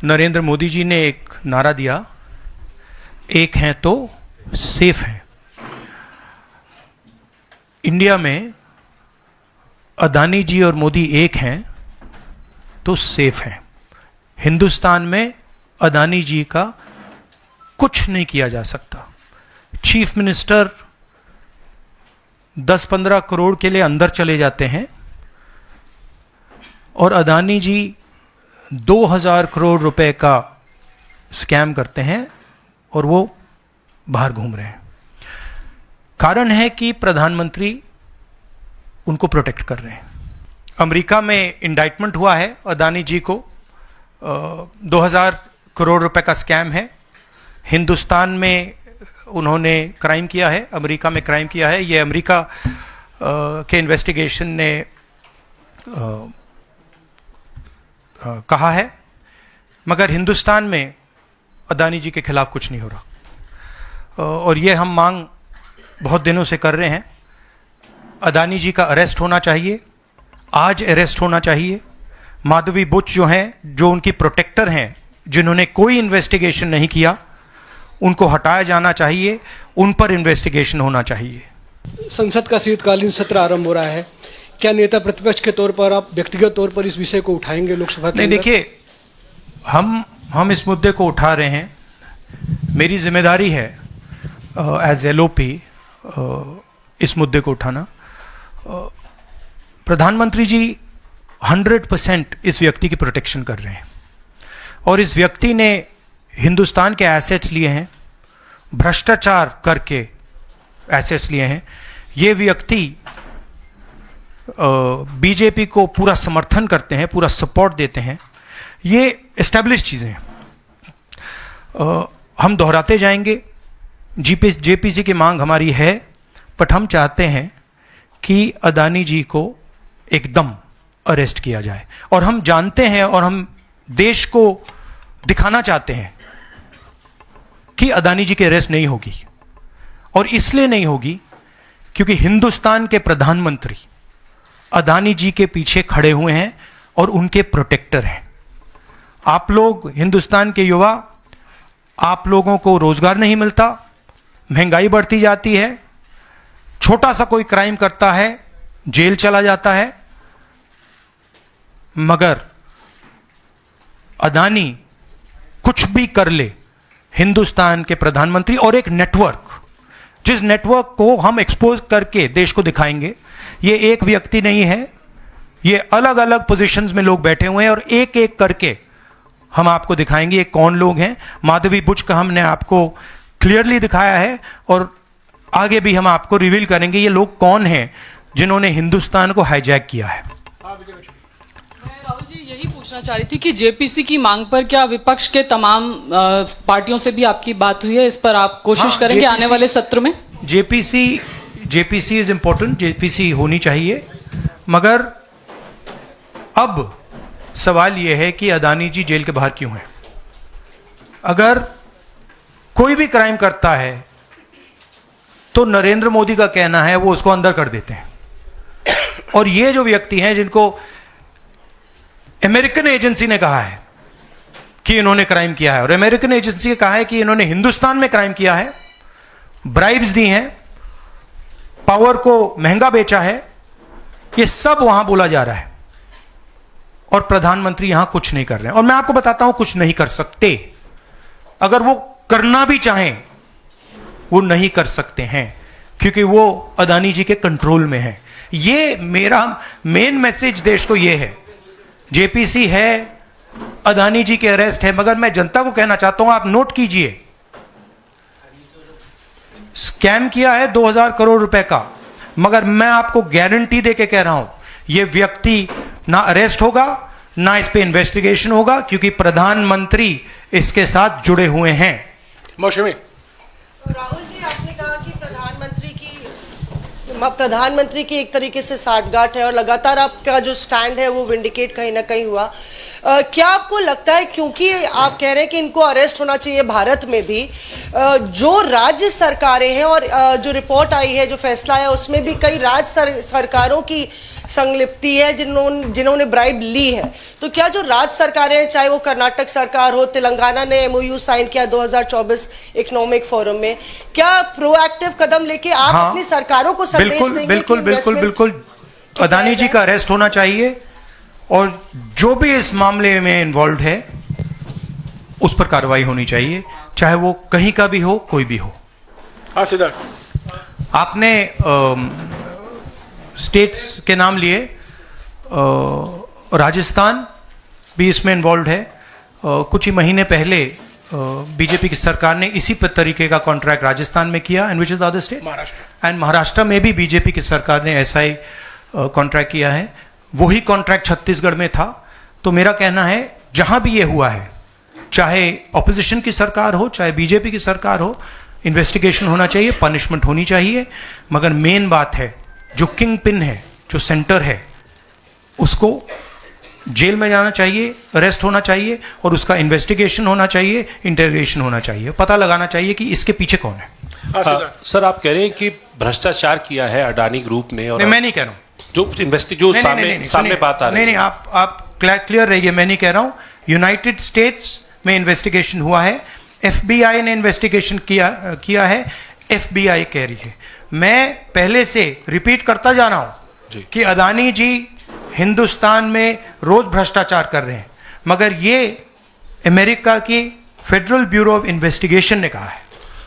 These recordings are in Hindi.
नरेंद्र मोदी जी ने एक नारा दिया, एक हैं तो सेफ हैं। इंडिया में अदानी जी और मोदी एक हैं तो सेफ हैं। हिंदुस्तान में अदानी जी का कुछ नहीं किया जा सकता। चीफ मिनिस्टर 10-15 करोड़ के लिए अंदर चले जाते हैं और अदानी जी 2000 करोड़ रुपए का स्कैम करते हैं और वो बाहर घूम रहे हैं। कारण है कि प्रधानमंत्री उनको प्रोटेक्ट कर रहे हैं। अमेरिका में इंडाइटमेंट हुआ है अदानी जी को, 2000 करोड़ रुपए का स्कैम है। हिंदुस्तान में उन्होंने क्राइम किया है, अमेरिका में क्राइम किया है। ये अमेरिका के इन्वेस्टिगेशन ने कहा है, मगर हिंदुस्तान में अदानी जी के खिलाफ कुछ नहीं हो रहा। और ये हम मांग बहुत दिनों से कर रहे हैं। अदानी जी का अरेस्ट होना चाहिए, आज अरेस्ट होना चाहिए। माधवी बुच जो हैं, जो उनकी प्रोटेक्टर हैं, जिन्होंने कोई इन्वेस्टिगेशन नहीं किया, उनको हटाया जाना चाहिए, उन पर इन्वेस्टिगेशन होना चाहिए। संसद का शीतकालीन सत्र आरंभ हो रहा है, क्या नेता प्रतिपक्ष के तौर पर आप व्यक्तिगत तौर पर इस विषय को उठाएंगे लोकसभा के? नहीं, देखिए, हम इस मुद्दे को उठा रहे हैं। मेरी जिम्मेदारी है एज एलओपी इस मुद्दे को उठाना। प्रधानमंत्री जी 100% इस व्यक्ति की प्रोटेक्शन कर रहे हैं और इस व्यक्ति ने हिंदुस्तान के एसेट्स लिए हैं, भ्रष्टाचार करके एसेट्स लिए हैं। ये व्यक्ति बीजेपी को पूरा समर्थन करते हैं, पूरा सपोर्ट देते हैं। ये एस्टैब्लिश चीज़ें हैं। हम दोहराते जाएंगे। जेपीसी की मांग हमारी है, बट हम चाहते हैं कि अदानी जी को एकदम अरेस्ट किया जाए। और हम जानते हैं और हम देश को दिखाना चाहते हैं कि अदानी जी की अरेस्ट नहीं होगी। और इसलिए नहीं होगी क्योंकि हिंदुस्तान के प्रधानमंत्री अदानी जी के पीछे खड़े हुए हैं और उनके प्रोटेक्टर हैं। आप लोग, हिंदुस्तान के युवा, आप लोगों को रोजगार नहीं मिलता, महंगाई बढ़ती जाती है, छोटा सा कोई क्राइम करता है जेल चला जाता है, मगर अदानी कुछ भी कर ले, हिंदुस्तान के प्रधानमंत्री और एक नेटवर्क, जिस नेटवर्क को हम एक्सपोज करके देश को दिखाएंगे। ये एक व्यक्ति नहीं है, ये अलग अलग पोजीशंस में लोग बैठे हुए हैं और एक एक करके हम आपको दिखाएंगे ये कौन लोग हैं। माधवी बुच का हमने आपको क्लियरली दिखाया है और आगे भी हम आपको रिवील करेंगे ये लोग कौन हैं जिन्होंने हिंदुस्तान को हाईजैक किया है। राहुल जी, यही पूछना चाह रही थी कि जेपीसी की मांग पर क्या विपक्ष के तमाम पार्टियों से भी आपकी बात हुई है? इस पर आप कोशिश करेंगे आने वाले सत्र में? जेपीसी इज इंपॉर्टेंट, जेपीसी होनी चाहिए, मगर अब सवाल यह है कि अदानी जी जेल के बाहर क्यों हैं? अगर कोई भी क्राइम करता है तो नरेंद्र मोदी का कहना है वो उसको अंदर कर देते हैं। और ये जो व्यक्ति हैं जिनको अमेरिकन एजेंसी ने कहा है कि इन्होंने क्राइम किया है और अमेरिकन एजेंसी ने कहा है कि इन्होंने हिंदुस्तान में क्राइम किया है, ब्राइब्स दी हैं, पावर को महंगा बेचा है, ये सब वहां बोला जा रहा है और प्रधानमंत्री यहां कुछ नहीं कर रहे हैं। और मैं आपको बताता हूं कुछ नहीं कर सकते। अगर वो करना भी चाहें वो नहीं कर सकते हैं क्योंकि वो अदानी जी के कंट्रोल में है। ये मेरा मेन मैसेज देश को ये है। जेपीसी है, अदानी जी के अरेस्ट है, मगर मैं जनता को कहना चाहता हूं, आप नोट कीजिए, स्कैम किया है 2000 करोड़ रुपए का, मगर मैं आपको गारंटी देके कह रहा हूं यह व्यक्ति ना अरेस्ट होगा ना इस पे इन्वेस्टिगेशन होगा क्योंकि प्रधानमंत्री इसके साथ जुड़े हुए हैं। मौसमी राहुल जी, आपने कहा कि प्रधानमंत्री की एक तरीके से साठगांठ है और लगातार आपका जो स्टैंड है वो विंडिकेट कहीं ना कहीं हुआ। क्या आपको लगता है, क्योंकि आप कह रहे हैं कि इनको अरेस्ट होना चाहिए भारत में भी, जो राज्य सरकारें हैं और जो रिपोर्ट आई है, जो फैसला है, उसमें भी कई राज्य सरकारों की संलिप्ति है, जिन्होंने ब्राइब ली है। तो क्या जो राज्य सरकारें हैं, चाहे वो कर्नाटक सरकार हो, तेलंगाना ने MOU साइन किया 2024 इकोनॉमिक फोरम में, क्या प्रोएक्टिव कदम लेके आप अपनी सरकारों को संदेश बिल्कुल देंगे बिल्कुल कि बिल्कुल investment बिल्कुल अदानी जी का अरेस्ट होना चाहिए और जो भी इस मामले में इन्वॉल्व है उस पर कार्रवाई होनी चाहिए, चाहे वो कहीं का भी हो, कोई भी हो। हाँ सिद्धार्थ, आपने स्टेट्स के नाम लिए, राजस्थान भी इसमें इन्वॉल्व है। कुछ ही महीने पहले बीजेपी की सरकार ने इसी तरीके का कॉन्ट्रैक्ट राजस्थान में किया, and which is the other state, Maharashtra. And Maharashtra में भी बीजेपी की सरकार ने ऐसा ही कॉन्ट्रैक्ट किया है। वही कॉन्ट्रैक्ट छत्तीसगढ़ में था। तो मेरा कहना है जहां भी ये हुआ है, चाहे ऑपोजिशन की सरकार हो, चाहे बीजेपी की सरकार हो, इन्वेस्टिगेशन होना चाहिए, पनिशमेंट होनी चाहिए। मगर मेन बात है, जो किंग पिन है, जो सेंटर है, उसको जेल में जाना चाहिए, अरेस्ट होना चाहिए और उसका इन्वेस्टिगेशन होना चाहिए, इंटरोगेशन होना चाहिए, पता लगाना चाहिए कि इसके पीछे कौन है। हाँ सिद्धार्थ, सर आप कह रहे हैं कि भ्रष्टाचार किया है अडानी ग्रुप ने, और नहीं, मैं नहीं कह रहा हूं। जो सामने सुनिए, बात आ रही नहीं, है। आप क्लियर रहिए, मैं नहीं कह रहा हूं। यूनाइटेड स्टेट्स में इन्वेस्टिगेशन हुआ है, FBI ने इन्वेस्टिगेशन किया है, FBI कह रही है। मैं पहले से रिपीट करता जा रहा हूं कि अदानी जी हिंदुस्तान में रोज भ्रष्टाचार कर रहे हैं, मगर ये अमेरिका की फेडरल ब्यूरो ऑफ इन्वेस्टिगेशन ने कहा है।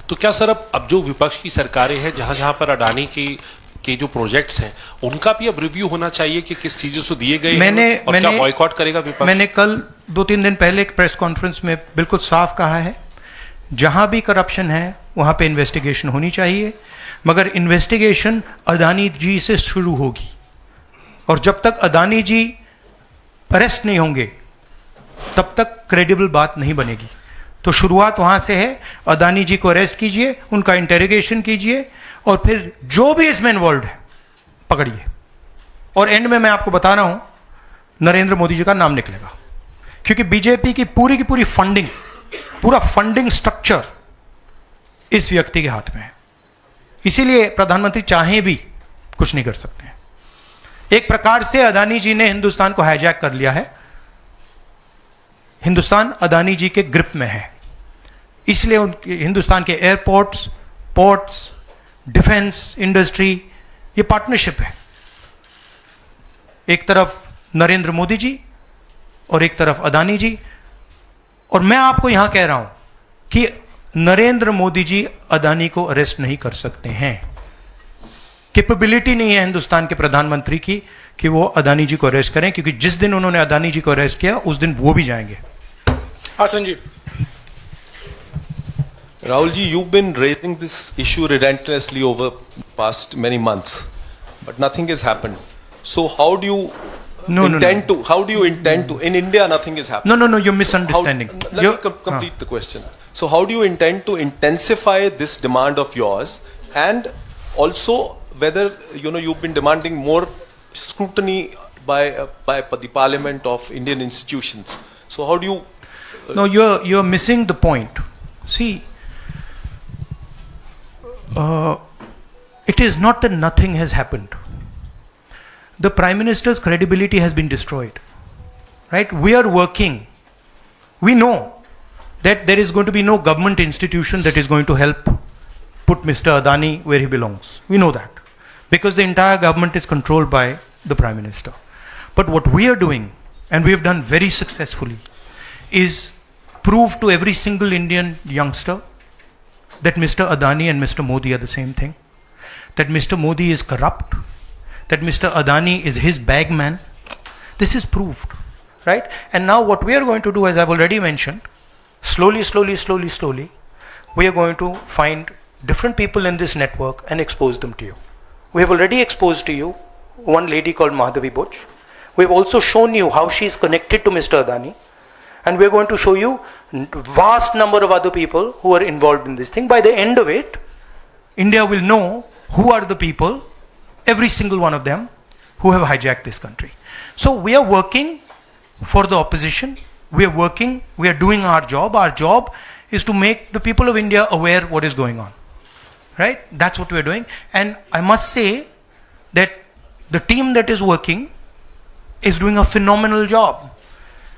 तो क्या सर अब जो विपक्ष की सरकारें हैं, जहां जहां पर अडानी के जो प्रोजेक्ट्स हैं, उनका भी अब रिव्यू होना चाहिए कि किस चीजों से दिए गए हैं, और क्या बॉयकॉट करेगा विपक्ष? मैंने कल 2-3 दिन पहले एक प्रेस कॉन्फ्रेंस में बिल्कुल साफ कहा है, जहां भी करप्शन है वहां पे इन्वेस्टिगेशन होनी चाहिए, मगर इन्वेस्टिगेशन अदानी जी से शुरू होगी, और जब तक अदानी जी अरेस्ट नहीं होंगे तब तक क्रेडिबल बात नहीं बनेगी। तो शुरुआत वहां से है, अदानी जी को अरेस्ट कीजिए, उनका इंटेरोगेशन कीजिए, और फिर जो भी इसमें इन्वॉल्व है पकड़िए, और एंड में मैं आपको बता रहा हूं नरेंद्र मोदी जी का नाम निकलेगा, क्योंकि बीजेपी की पूरी फंडिंग, पूरा फंडिंग स्ट्रक्चर इस व्यक्ति के हाथ में है। इसीलिए प्रधानमंत्री चाहे भी कुछ नहीं कर सकते हैं। एक प्रकार से अदानी जी ने हिंदुस्तान को हाईजैक कर लिया है, हिंदुस्तान अदानी जी के ग्रिप में है। इसलिए हिंदुस्तान के एयरपोर्ट्स, पोर्ट्स, डिफेंस इंडस्ट्री, ये पार्टनरशिप है। एक तरफ नरेंद्र मोदी जी और एक तरफ अदानी जी। और मैं आपको यहां कह रहा हूं कि नरेंद्र मोदी जी अदानी को अरेस्ट नहीं कर सकते हैं। कैपेबिलिटी नहीं है हिंदुस्तान के प्रधानमंत्री की कि वो अदानी जी को अरेस्ट करें, क्योंकि जिस दिन उन्होंने अदानी जी को अरेस्ट किया उस दिन वो भी जाएंगे। हाँ Sanjeev. Rahul ji, you've been raising this issue relentlessly over past many months, but nothing has happened. So how do you intend to? How do you intend to? In India, nothing is happening. No, you're misunderstanding. Let me complete the question. So how do you intend to intensify this demand of yours, and also whether you've been demanding more scrutiny by the Parliament of Indian institutions? So how do you? No, you're missing the point. See. It is not that nothing has happened. The Prime Minister's credibility has been destroyed. Right? We are working. We know that there is going to be no government institution that is going to help put Mr. Adani where he belongs. We know that. Because the entire government is controlled by the Prime Minister. But what we are doing, and we have done very successfully, is prove to every single Indian youngster that Mr. Adani and Mr. Modi are the same thing, that Mr. Modi is corrupt, that Mr. Adani is his bag man. This is proved, right? And now what we are going to do, as I've already mentioned, slowly, we are going to find different people in this network and expose them to you. We have already exposed to you one lady called Madhavi Buch. We've also shown you how she is connected to Mr. Adani. And we're going to show you vast number of other people who are involved in this thing. By the end of it, India will know who are the people, every single one of them, who have hijacked this country. So we are working for the opposition. We are working, we are doing our job. Our job is to make the people of India aware what is going on. Right? That's what we are doing. And I must say that The team that is working is doing a phenomenal job.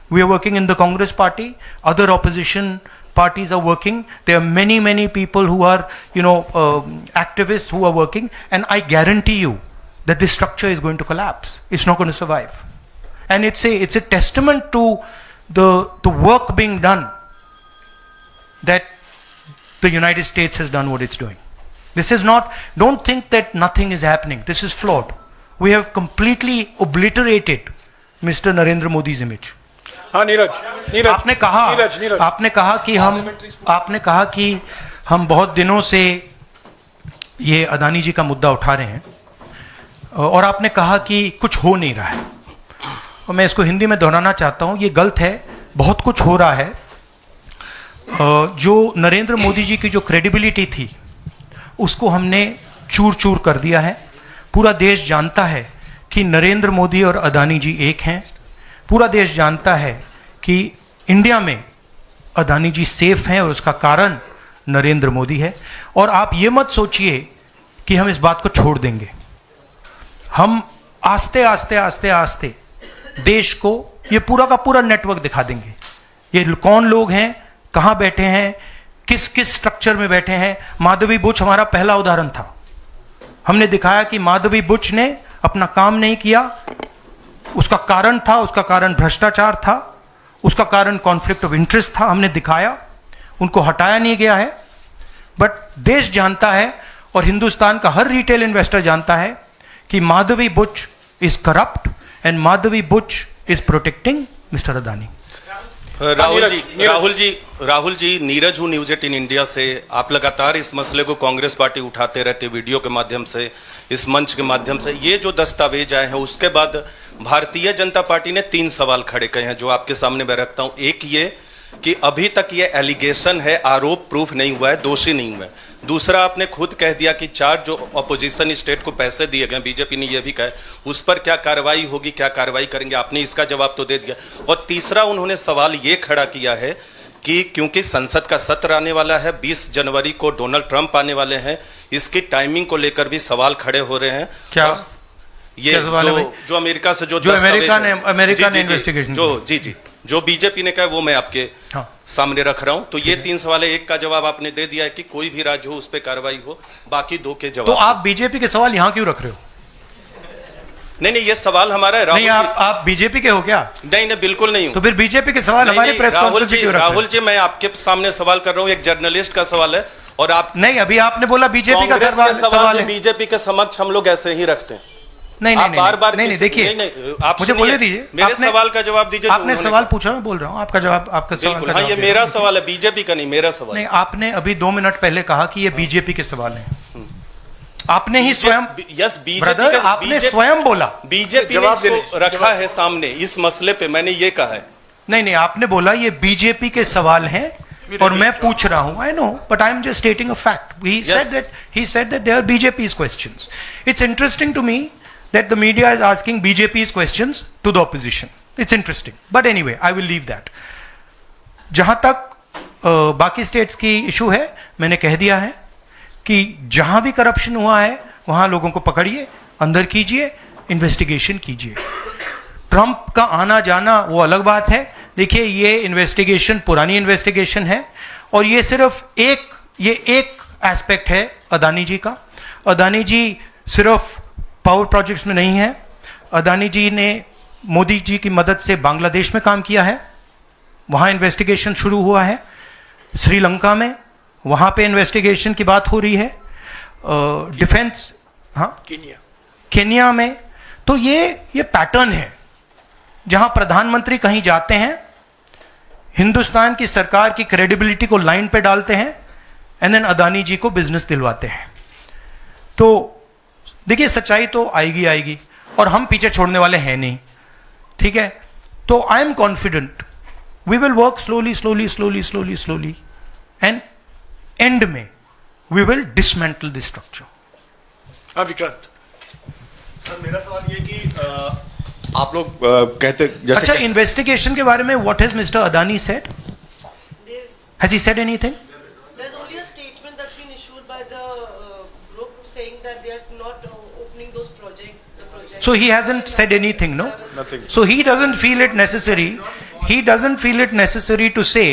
We are working in the Congress party, other opposition parties are working. There are many people who are, activists who are working, and I guarantee you that this structure is going to collapse. It's not going to survive. And it's a testament to the work being done that the United States has done what it's doing. This is not, don't think that nothing is happening. This is flawed. We have completely obliterated Mr. Narendra Modi's image. हाँ नीरज आपने कहा कि हम बहुत दिनों से ये अदानी जी का मुद्दा उठा रहे हैं और आपने कहा कि कुछ हो नहीं रहा है, और मैं इसको हिंदी में दोहराना चाहता हूं, ये गलत है। बहुत कुछ हो रहा है। जो नरेंद्र मोदी जी की जो क्रेडिबिलिटी थी उसको हमने चूर चूर कर दिया है। पूरा देश जानता है कि नरेंद्र मोदी और अदानी जी एक हैं। पूरा देश जानता है कि इंडिया में अदानी जी सेफ हैं और उसका कारण नरेंद्र मोदी है। और आप ये मत सोचिए कि हम इस बात को छोड़ देंगे। हम आस्ते आस्ते देश को ये पूरा का पूरा नेटवर्क दिखा देंगे। ये कौन लोग हैं, कहां बैठे हैं, किस किस स्ट्रक्चर में बैठे हैं। माधवी बुच हमारा पहला उदाहरण था। हमने दिखाया कि माधवी बुच ने अपना काम नहीं किया, उसका कारण भ्रष्टाचार था, उसका कारण कॉन्फ्लिक्ट ऑफ इंटरेस्ट था। हमने दिखाया, उनको हटाया नहीं गया है। बट देश जानता है और हिंदुस्तान का हर रिटेल इन्वेस्टर जानता है कि Madhabi Buch is corrupt and Madhabi Buch is protecting mister Adani. Rahul ji, Neeraj हूं न्यूज 18 इंडिया से। आप लगातार इस मसले को कांग्रेस पार्टी उठाते रहते, वीडियो के माध्यम से, इस मंच के माध्यम से। ये जो दस्तावेज आए हैं उसके बाद भारतीय जनता पार्टी ने 3 सवाल खड़े किए हैं जो आपके सामने मैं रखता हूं। एक ये कि अभी तक ये एलिगेशन है, आरोप प्रूफ नहीं हुआ है, दोषी नहीं हुआ है। दूसरा, आपने खुद कह दिया कि 4 जो अपोजिशन स्टेट को पैसे दिए गए, बीजेपी ने यह भी कहा, उस पर क्या कार्रवाई होगी, क्या कार्रवाई करेंगे, आपने इसका जवाब तो दे दिया। और तीसरा, उन्होंने सवाल ये खड़ा किया है कि क्योंकि संसद का सत्र आने वाला है, 20 जनवरी को डोनाल्ड ट्रंप आने वाले हैं, इसकी टाइमिंग को लेकर भी सवाल खड़े हो रहे हैं। क्या ये जो अमेरिका से जो अमेरिका ने इन्वेस्टिगेशन जो बीजेपी ने कहा वो मैं आपके सामने रख रहा हूं। तो ये 3 सवाल है। एक का जवाब आपने दे दिया है कि कोई भी राज्य हो उस पर कार्रवाई हो, बाकी 2 के जवाब। तो आप बीजेपी के सवाल यहां क्यों रख रहे हो? नहीं, ये सवाल हमारा है। नहीं, आप बीजेपी के हो क्या? नहीं, बिल्कुल नहीं हूं। तो फिर बीजेपी के सवाल हमारे प्रेस कॉन्फ्रेंस में क्यों रख रहे हो? राहुल जी, मैं आपके सामने सवाल कर रहा हूं, एक जर्नलिस्ट का सवाल है। और आप नहीं, अभी आपने बोला बीजेपी का सवाल है। बीजेपी के समक्ष हम लोग ऐसे ही रखते हैं। नहीं, बार देखिए, आप मुझे बोलने दीजिए। मेरे सवाल का जवाब दीजिए। आपने सवाल पूछा, मैं बोल रहा हूं आपका जवाब, आपका सवाल। हाँ, ये मेरा सवाल है, बीजेपी का नहीं, मेरा सवाल। नहीं, आपने अभी 2 मिनट पहले कहा कि ये बीजेपी के सवाल हैं। आपने ही स्वयं, यस, ब्रदर, आपने स्वयं बोला बीजेपी ने इसको रखा है सामने इस मसले पे, मैंने ये कहा है। नहीं, आपने बोला ये बीजेपी के सवाल हैं और मैं पूछ रहा हूं। I know, but I am just stating a fact. He said that they are BJP's questions. It's interesting to me that the media is asking BJP's questions to the opposition. It's interesting. But anyway, I will leave that. जहां तक बाकी स्टेट्स की इशू है, मैंने कह दिया है कि जहां भी करप्शन हुआ है वहां लोगों को पकड़िए, अंदर कीजिए, इन्वेस्टिगेशन कीजिए। ट्रंप का आना जाना वो अलग बात है। देखिए, ये इन्वेस्टिगेशन पुरानी इन्वेस्टिगेशन है और ये सिर्फ एक एस्पेक्ट है अदानी जी का। अदानी जी सिर्फ पावर प्रोजेक्ट्स में नहीं है। अदानी जी ने मोदी जी की मदद से बांग्लादेश में काम किया है, वहां इन्वेस्टिगेशन शुरू हुआ है। श्रीलंका में, वहां पे इन्वेस्टिगेशन की बात हो रही है। डिफेंस, हाँ, केन्या में। तो ये पैटर्न है जहां प्रधानमंत्री कहीं जाते हैं, हिंदुस्तान की सरकार की क्रेडिबिलिटी को लाइन पे डालते हैं एंड देन अदानी जी को बिजनेस दिलवाते हैं। तो देखिए, सच्चाई तो आएगी और हम पीछे छोड़ने वाले हैं नहीं, ठीक है। तो I am confident we will work slowly and and में we will dismantle this structure. हाँ विक्रांत, मेरा सवाल ये कि आप लोग कहते, अच्छा, इन्वेस्टिगेशन के बारे में what has mister Adani said? Has he said anything? There's only a statement that's been issued by the group saying that they are not opening those projects. So he hasn't said anything, no? Nothing. So he doesn't feel it necessary. He doesn't feel it necessary to say,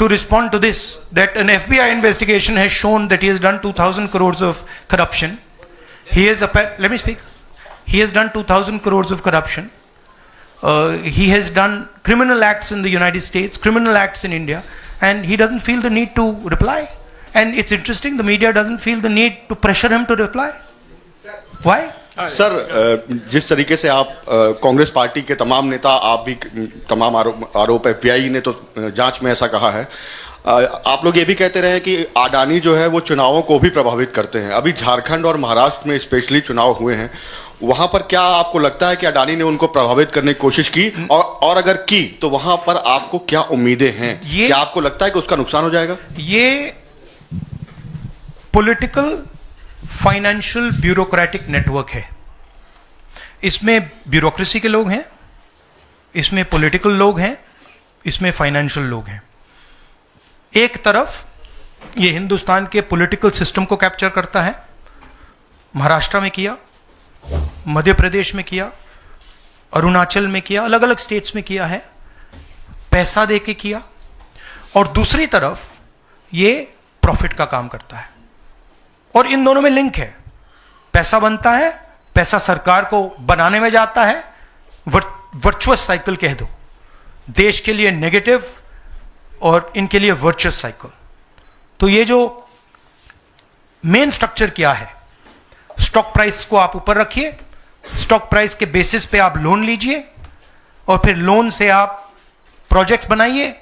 to respond to this, that an FBI investigation has shown that he has done 2,000 crores of corruption. He has, let me speak. He has done 2,000 crores of corruption. He has done criminal acts in the United States, criminal acts in India, and he doesn't feel the need to reply. And it's interesting, the media doesn't feel the need to pressure him to reply. Why? Sir, जिस तरीके से आप कांग्रेस पार्टी के तमाम नेता, आप भी तमाम आरोप एफबीआई ने तो जांच में ऐसा कहा है, आप लोग ये भी कहते रहे कि अडानी जो है वो चुनावों को भी प्रभावित करते हैं। अभी झारखंड और महाराष्ट्र में स्पेशली चुनाव हुए हैं, वहां पर क्या आपको लगता है कि अडानी ने उनको प्रभावित करने की कोशिश की, और अगर की तो वहां पर आपको क्या उम्मीदें हैं? क्या आपको लगता है कि उसका नुकसान हो जाएगा? ये पॉलिटिकल फाइनेंशियल ब्यूरोक्रेटिक नेटवर्क है। इसमें ब्यूरोक्रेसी के लोग हैं, इसमें पॉलिटिकल लोग हैं, इसमें फाइनेंशियल लोग हैं। एक तरफ ये हिंदुस्तान के पॉलिटिकल सिस्टम को कैप्चर करता है, महाराष्ट्र में किया, मध्य प्रदेश में किया, अरुणाचल में किया, अलग अलग स्टेट्स में किया है, पैसा देके किया, और दूसरी तरफ ये प्रॉफिट का काम करता है। और इन दोनों में लिंक है, पैसा बनता है, पैसा सरकार को बनाने में जाता है, वर्चुअस साइकिल कह दो, देश के लिए नेगेटिव और इनके लिए वर्चुअस साइकिल। तो ये जो मेन स्ट्रक्चर क्या है, स्टॉक प्राइस को आप ऊपर रखिए, स्टॉक प्राइस के बेसिस पे आप लोन लीजिए, और फिर लोन से आप प्रोजेक्ट्स बनाइए,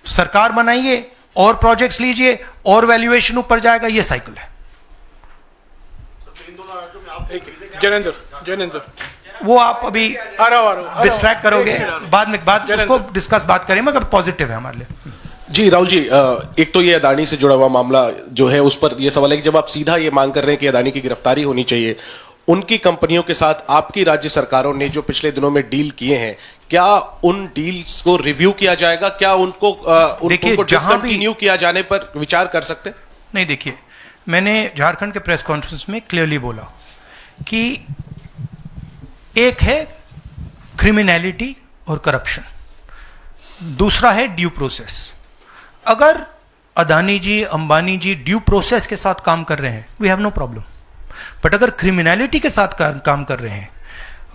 सरकार बनाइए, और प्रोजेक्ट्स लीजिए, और वैल्यूएशन ऊपर जाएगा। ये साइकिल है। जैनेंद्र वो आप अभी डिस्ट्रैक्ट करोगे, बाद उसको डिस्कस बात करें, मगर पॉजिटिव है हमारे लिए। जी राहुल जी, एक तो ये अदानी से जुड़ा हुआ मामला जो है, उस पर ये सवाल है कि जब आप सीधा ये मांग कर रहे हैं कि अदानी की गिरफ्तारी होनी चाहिए, उनकी कंपनियों के साथ आपकी राज्य सरकारों ने जो पिछले दिनों में डील किए हैं, क्या उन डील्स को रिव्यू किया जाएगा? क्या उनको डिसकंटिन्यू किया जाने पर विचार कर सकते हैं? नहीं, देखिए, मैंने झारखंड के प्रेस कॉन्फ्रेंस में क्लियरली बोला कि एक है क्रिमिनलिटी और करप्शन, दूसरा है ड्यू प्रोसेस। अगर अदानी जी, अंबानी जी ड्यू प्रोसेस के साथ काम कर रहे हैं, we have no problem. But अगर क्रिमिनलिटी के साथ काम कर रहे हैं,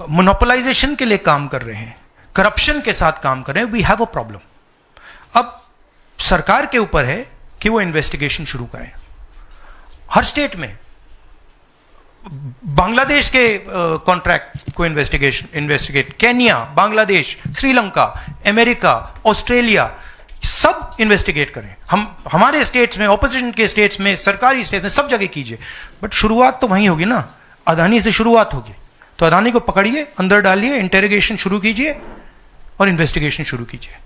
मोनोपोलाइजेशन के लिए काम कर रहे हैं, करप्शन के साथ काम कर रहे हैं, वी हैव अ प्रॉब्लम। अब सरकार के ऊपर है कि वो इन्वेस्टिगेशन शुरू करें। हर स्टेट में बांग्लादेश के कॉन्ट्रैक्ट को investigate, Kenya, Bangladesh, Sri Lanka, America, Australia, सब इन्वेस्टिगेट करें। हम हमारे स्टेट्स में, ऑपोजिशन के स्टेट्स में, सरकारी स्टेट्स में, सब जगह कीजिए। बट शुरुआत तो वहीं होगी ना, अदानी से शुरुआत होगी। तो अदानी को पकड़िए, अंदर डालिए, इंटेरोगेशन शुरू कीजिए और इन्वेस्टिगेशन शुरू कीजिए।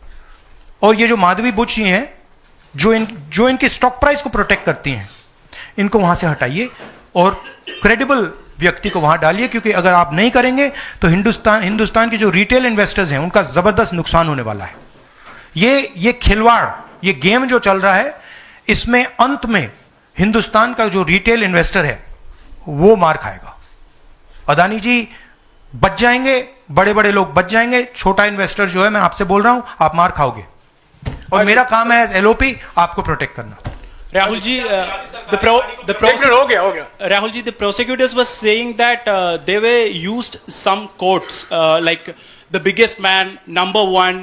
और ये जो माधवी बुच जी हैं, जो इनके स्टॉक प्राइस को प्रोटेक्ट करती हैं, इनको वहां से हटाइए और क्रेडिबल व्यक्ति को वहां डालिए, क्योंकि अगर आप नहीं करेंगे तो हिंदुस्तान के जो रिटेल इन्वेस्टर्स हैं, उनका जबरदस्त नुकसान होने वाला है। ये खिलवाड़, ये गेम जो चल रहा है, इसमें अंत में हिंदुस्तान का जो रिटेल इन्वेस्टर है वो मार खाएगा। अदानी जी बच जाएंगे, बड़े बड़े लोग बच जाएंगे, छोटा इन्वेस्टर जो है, मैं आपसे बोल रहा हूं, आप मार खाओगे। और मेरा काम है एज एलओपी आपको प्रोटेक्ट करना। Rahul ji, Rahul ji, the prosecutors were saying that they were used some quotes like the biggest man, number one.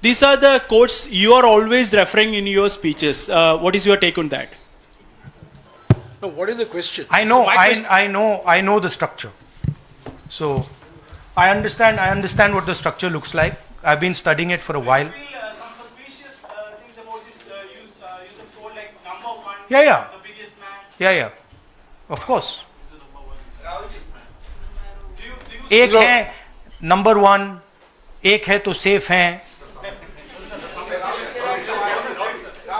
These are the quotes you are always referring in your speeches. What is your take on that? No, what is the question? I know the structure. So I understand what the structure looks like. I've been studying it for a while. Some suspicious things about this use of quote like number one. Yeah. The biggest man. Yeah. Of course. एक है नंबर वन, एक है तो सेफ है,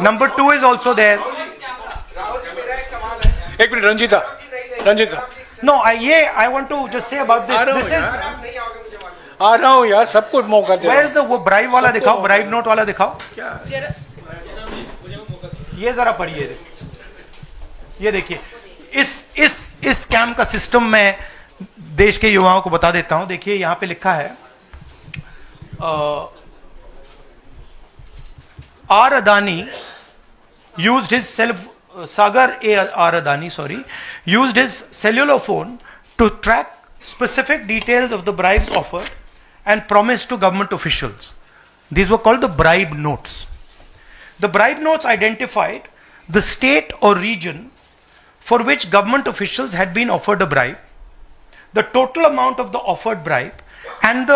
number two is also there. एक minute, Ranjita no, I want to just say about this is, आ रहा हूँ यार, सबको मौका दे। वेयर इज द वो ब्राइब वाला दिखाओ, ब्राइब नोट वाला दिखाओ। ये जरा पढ़िए, ये देखिए, इस स्कैम का सिस्टम में देश के युवाओं को बता देता हूं। देखिए यहां पे लिखा है R Adani used his Sagar R. Adani, used his cellular phone to track specific details of the bribes offered and promised to government officials. These were called the bribe notes. The bribe notes identified the state or region for which government officials had been offered a bribe, the total amount of the offered bribe, and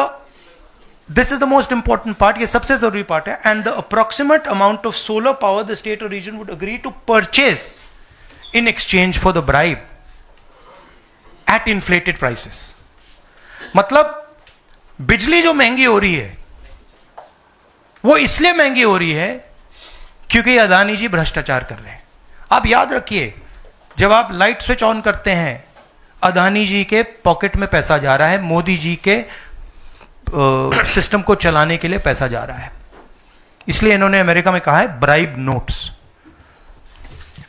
this is the most important part, ये सबसे जरूरी part है, and the approximate amount of solar power the state or region would agree to purchase in exchange for the bribe at inflated prices. मतलब बिजली जो महंगी हो रही है वो इसलिए महंगी हो रही है क्योंकि अदानी जी भ्रष्टाचार कर रहे हैं। आप याद रखिए, जब आप लाइट स्विच ऑन करते हैं अदानी जी के पॉकेट में पैसा जा रहा है, मोदी जी के सिस्टम को चलाने के लिए पैसा जा रहा है। इसलिए इन्होंने अमेरिका में कहा है bribe notes.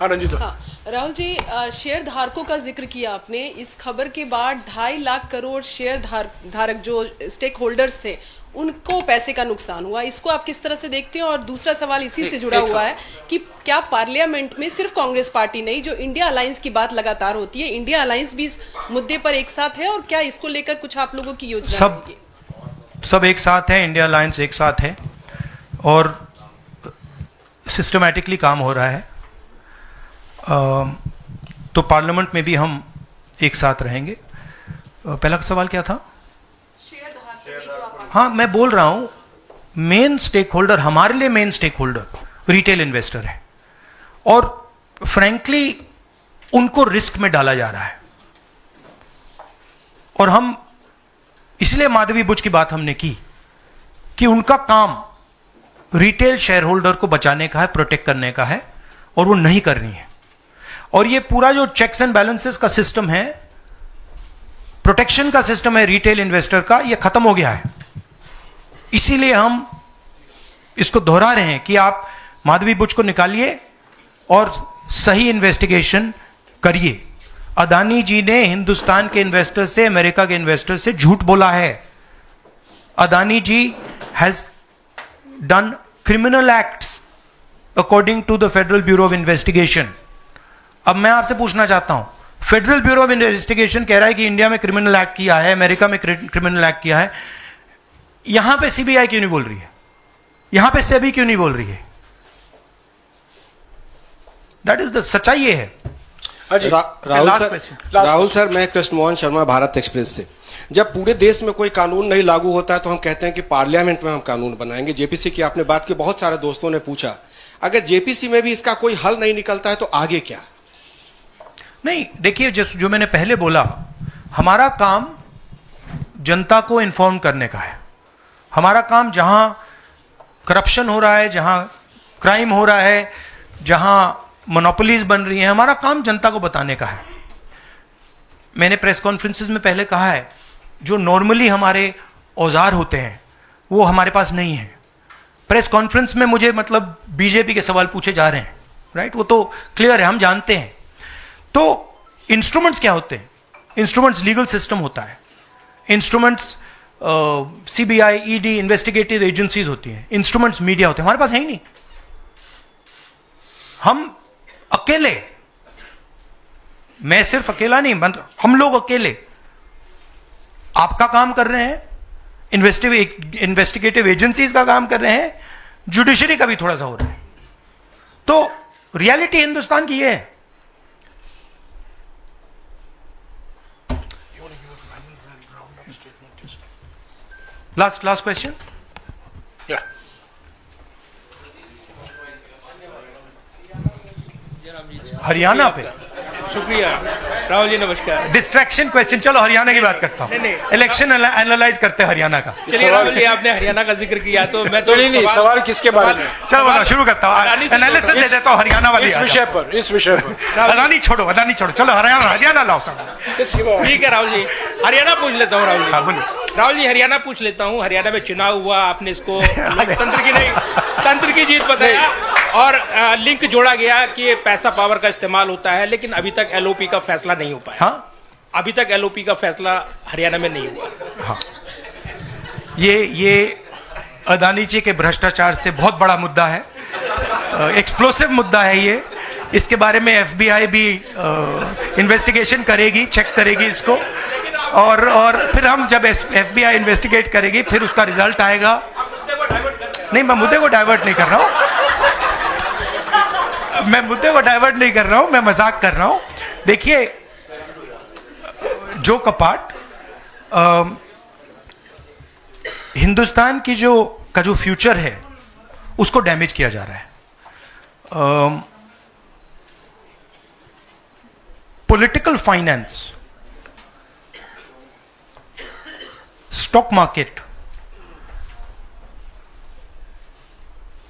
Ranjita. Rahul ji, share धारकों का जिक्र किया आपने। इस खबर के बाद 2.5 लाख करोड़ शेयर धारक जो स्टेक होल्डर्स थे उनको पैसे का नुकसान हुआ, इसको आप किस तरह से देखते हैं? और दूसरा सवाल इसी से जुड़ा हुआ है कि क्या पार्लियामेंट में सिर्फ कांग्रेस पार्टी नहीं, जो इंडिया अलायंस की बात लगातार होती है, इंडिया अलायंस भी इस मुद्दे पर एक साथ है? और क्या इसको लेकर कुछ आप लोगों की योजना है? सब एक साथ है, इंडिया अलायंस एक साथ है और सिस्टमैटिकली काम हो रहा है। तो पार्लियामेंट में भी हम एक साथ रहेंगे। पहला सवाल क्या था? हाँ, मैं बोल रहा हूं मेन स्टेक होल्डर, हमारे लिए main stakeholder retail investor है और फ्रैंकली उनको रिस्क में डाला जा रहा है। और हम इसलिए माधवी बुच की बात हमने की कि उनका काम रिटेल शेयर होल्डर को बचाने का है, प्रोटेक्ट करने का है, और वो नहीं कर रही है। और ये पूरा जो चेक्स एंड बैलेंसेस का सिस्टम है, प्रोटेक्शन का सिस्टम है रिटेल इन्वेस्टर का, ये खत्म हो गया है। इसीलिए हम इसको दोहरा रहे हैं कि आप माधवी बुच को निकालिए और सही इन्वेस्टिगेशन करिए। अदानी जी ने हिंदुस्तान के इन्वेस्टर से, अमेरिका के इन्वेस्टर से झूठ बोला है। Adani ji has done criminal acts according to the Federal Bureau of Investigation. अब मैं आपसे पूछना चाहता हूं, फेडरल ब्यूरो ऑफ इन्वेस्टिगेशन कह रहा है कि इंडिया में क्रिमिनल एक्ट किया है, अमेरिका में क्रिमिनल एक्ट किया है, यहां पे सीबीआई क्यों नहीं बोल रही है? यहां पे सेबी क्यों नहीं बोल रही है? दैट इज द सच्चाई ये है। राहुल सर, मैं कृष्ण मोहन शर्मा, भारत एक्सप्रेस से। जब पूरे देश में कोई कानून नहीं लागू होता है तो हम कहते हैं कि पार्लियामेंट में हम कानून बनाएंगे। जेपीसी की आपने बात की, बहुत सारे दोस्तों ने पूछा, अगर जेपीसी में भी इसका कोई हल नहीं निकलता है तो आगे क्या? नहीं, देखिए जो मैंने पहले बोला, हमारा काम जनता को इन्फॉर्म करने का है। हमारा काम जहां करप्शन हो रहा है, जहां क्राइम हो रहा है, जहां मोनोपोलीज बन रही हैं, हमारा काम जनता को बताने का है। मैंने प्रेस कॉन्फ्रेंसेस में पहले कहा है, जो नॉर्मली हमारे औजार होते हैं वो हमारे पास नहीं है। प्रेस कॉन्फ्रेंस में मुझे मतलब बीजेपी के सवाल पूछे जा रहे हैं, राइट? वो तो क्लियर है, हम जानते हैं। तो इंस्ट्रूमेंट्स क्या होते हैं? इंस्ट्रूमेंट्स लीगल सिस्टम होता है, instruments CBI, ED, investigative agencies होती हैं, इंस्ट्रूमेंट्स मीडिया होते हैं। हमारे पास है ही नहीं। हम अकेले, मैं सिर्फ अकेला नहीं, हम लोग अकेले आपका काम कर रहे हैं, इन्वेस्टिगेटिव एजेंसीज का काम कर रहे हैं, जुडिशरी का भी थोड़ा सा हो रहा है। तो रियलिटी हिंदुस्तान की ये है। Last question. हरियाणा पे। शुक्रिया राहुल जी, नमस्कार। डिस्ट्रैक्शन क्वेश्चन, चलो हरियाणा की बात करता हूं। इलेक्शन एनालाइज करते हैं हरियाणा का। चलिए राहुल जी, आपने हरियाणा का जिक्र किया तो मैं तो नहीं, सवाल किसके बारे में? चलो बताओ, शुरू करता हूं, एनालिसिस दे देता हूं हरियाणा वाली। इस विषय पर अदानी छोड़ो, चलो हरियाणा लाओ सब। ठीक है राहुल जी, हरियाणा पूछ लेता हूँ। राहुल जी हरियाणा पूछ लेता हूँ। हरियाणा में चुनाव हुआ, आपने इसको तंत्र की जीत बताया और लिंक जोड़ा गया कि पैसा पावर का इस्तेमाल होता है, लेकिन अभी तक एलओपी का फैसला नहीं हो पाया। हाँ? अभी तक एलओपी का फैसला हरियाणा में नहीं हुआ। हाँ, ये अदानी जी के भ्रष्टाचार से बहुत बड़ा मुद्दा है, एक्सप्लोसिव मुद्दा है ये। इसके बारे में एफबीआई भी इन्वेस्टिगेशन करेगी, चेक करेगी इसको, और फिर हम जब एफबीआई इन्वेस्टिगेट करेगी फिर उसका रिजल्ट आएगा। नहीं, मैं मुद्दे को डाइवर्ट नहीं कर रहा हूं, मैं मुद्दे को डाइवर्ट नहीं कर रहा हूं, मैं मजाक कर रहा हूं। देखिए, जो कपाट हिंदुस्तान की का जो फ्यूचर है उसको डैमेज किया जा रहा है। Political finance, stock market,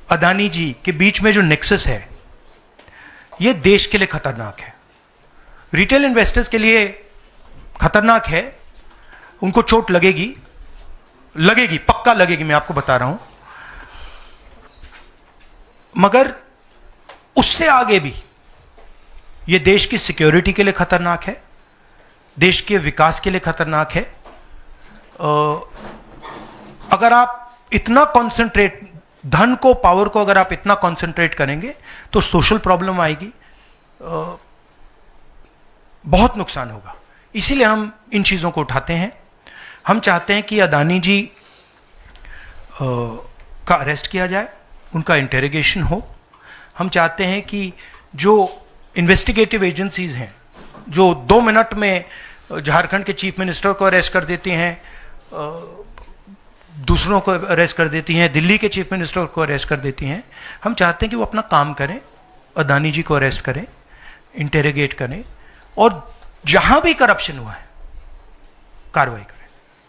Adani ji के बीच में जो नेक्सस है ये देश के लिए खतरनाक है, रिटेल इन्वेस्टर्स के लिए खतरनाक है। उनको चोट लगेगी, पक्का लगेगी, मैं आपको बता रहा हूं। मगर उससे आगे भी ये देश की सिक्योरिटी के लिए खतरनाक है, देश के विकास के लिए खतरनाक है। अगर आप इतना कॉन्सेंट्रेट, धन को, पावर को अगर आप इतना कॉन्सेंट्रेट करेंगे तो सोशल प्रॉब्लम आएगी, बहुत नुकसान होगा। इसीलिए हम इन चीज़ों को उठाते हैं। हम चाहते हैं कि अदानी जी का अरेस्ट किया जाए, उनका इंटेरोगेशन हो। हम चाहते हैं कि जो इन्वेस्टिगेटिव एजेंसीज हैं, जो 2 मिनट में झारखंड के चीफ मिनिस्टर को अरेस्ट कर देती हैं, दूसरों को अरेस्ट कर देती हैं, दिल्ली के चीफ मिनिस्टर को अरेस्ट कर देती हैं, हम चाहते हैं कि वो अपना काम करें, अदानी जी को अरेस्ट करें, इंटेरोगेट करें, और जहां भी करप्शन हुआ है कार्रवाई करें।